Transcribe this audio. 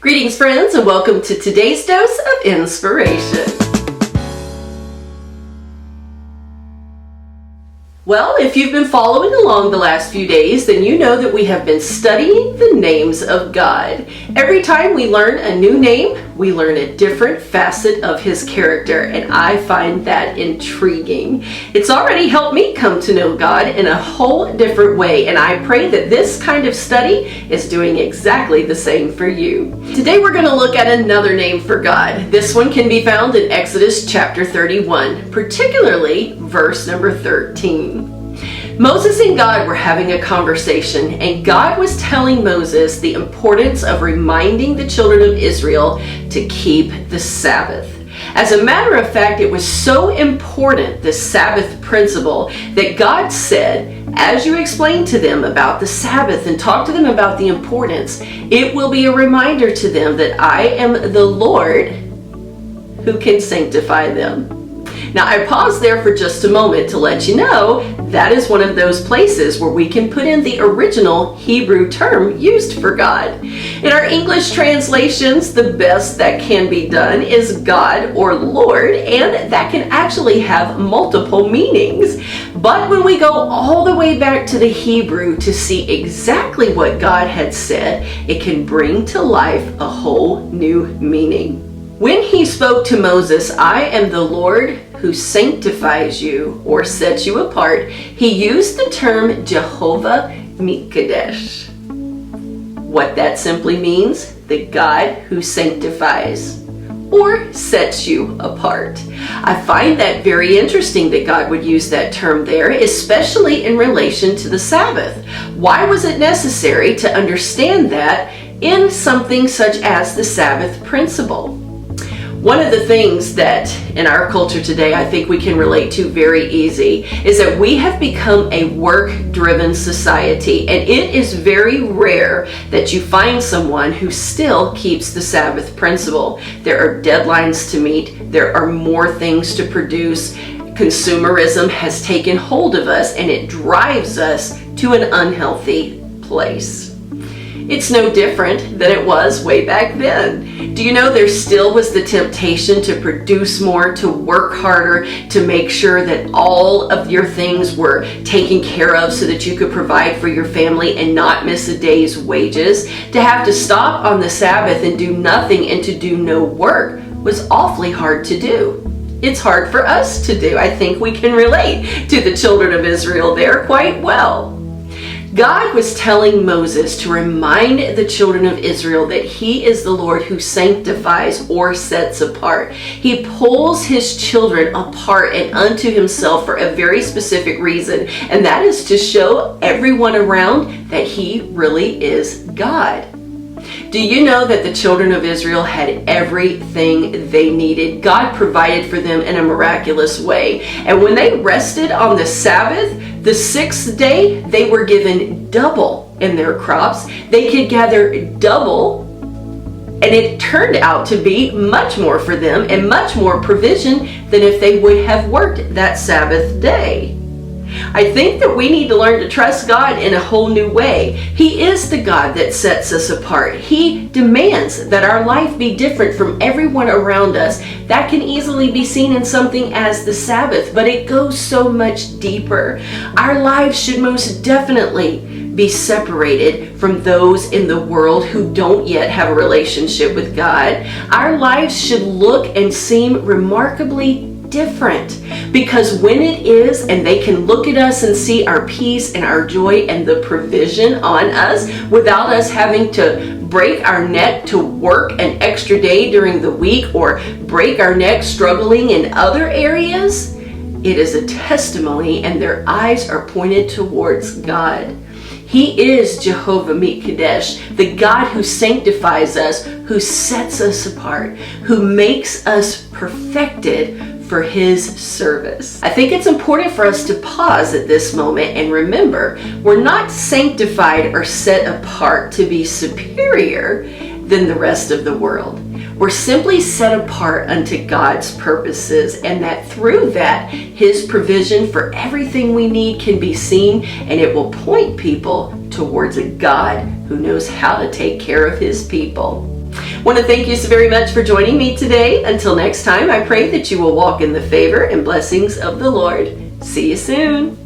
Greetings, friends, and welcome to today's dose of inspiration. Well, if you've been following along the last few days, then you know that we have been studying the names of God. Every time we learn a new name, we learn a different facet of His character, and I find that intriguing. It's already helped me come to know God in a whole different way, and I pray that this kind of study is doing exactly the same for you. Today we're going to look at another name for God. This one can be found in Exodus chapter 31, particularly verse number 13. Moses and God were having a conversation, and God was telling Moses the importance of reminding the children of Israel to keep the Sabbath. As a matter of fact, it was so important, the Sabbath principle, that God said, as you explain to them about the Sabbath and talk to them about the importance, it will be a reminder to them that I am the Lord who can sanctify them. Now, I paused there for just a moment to let you know that is one of those places where we can put in the original Hebrew term used for God. In our English translations, the best that can be done is God or Lord, and that can actually have multiple meanings. But when we go all the way back to the Hebrew to see exactly what God had said, it can bring to life a whole new meaning. When He spoke to Moses, I am the Lord who sanctifies you or sets you apart, He used the term Jehovah Mikadesh. What that simply means, the God who sanctifies or sets you apart. I find that very interesting that God would use that term there, especially in relation to the Sabbath. Why was it necessary to understand that in something such as the Sabbath principle? One of the things that in our culture today I think we can relate to very easy is that we have become a work-driven society, and it is very rare that you find someone who still keeps the Sabbath principle. There are deadlines to meet, there are more things to produce. Consumerism has taken hold of us, and it drives us to an unhealthy place. It's no different than it was way back then. Do you know there still was the temptation to produce more, to work harder, to make sure that all of your things were taken care of so that you could provide for your family and not miss a day's wages? To have to stop on the Sabbath and do nothing and to do no work was awfully hard to do. It's hard for us to do. I think we can relate to the children of Israel there quite well. God was telling Moses to remind the children of Israel that He is the Lord who sanctifies or sets apart. He pulls His children apart and unto Himself for a very specific reason, and that is to show everyone around that He really is God. Do you know that the children of Israel had everything they needed? God provided for them in a miraculous way. And when they rested on the Sabbath, the sixth day, they were given double in their crops. They could gather double, and it turned out to be much more for them and much more provision than if they would have worked that Sabbath day. I think that we need to learn to trust God in a whole new way. He is the God that sets us apart. He demands that our life be different from everyone around us. That can easily be seen in something as the Sabbath, but it goes so much deeper. Our lives should most definitely be separated from those in the world who don't yet have a relationship with God. Our lives should look and seem remarkably different, because when it is, and they can look at us and see our peace and our joy and the provision on us without us having to break our neck to work an extra day during the week or break our neck struggling in other areas, it is a testimony, and their eyes are pointed towards God. He is Jehovah Mikadesh, the God who sanctifies us, who sets us apart, who makes us perfected for His service. I think it's important for us to pause at this moment and remember, we're not sanctified or set apart to be superior than the rest of the world. We're simply set apart unto God's purposes, and that through that, His provision for everything we need can be seen, and it will point people towards a God who knows how to take care of His people. Want to thank you so very much for joining me today. Until next time, I pray that you will walk in the favor and blessings of the Lord. See you soon.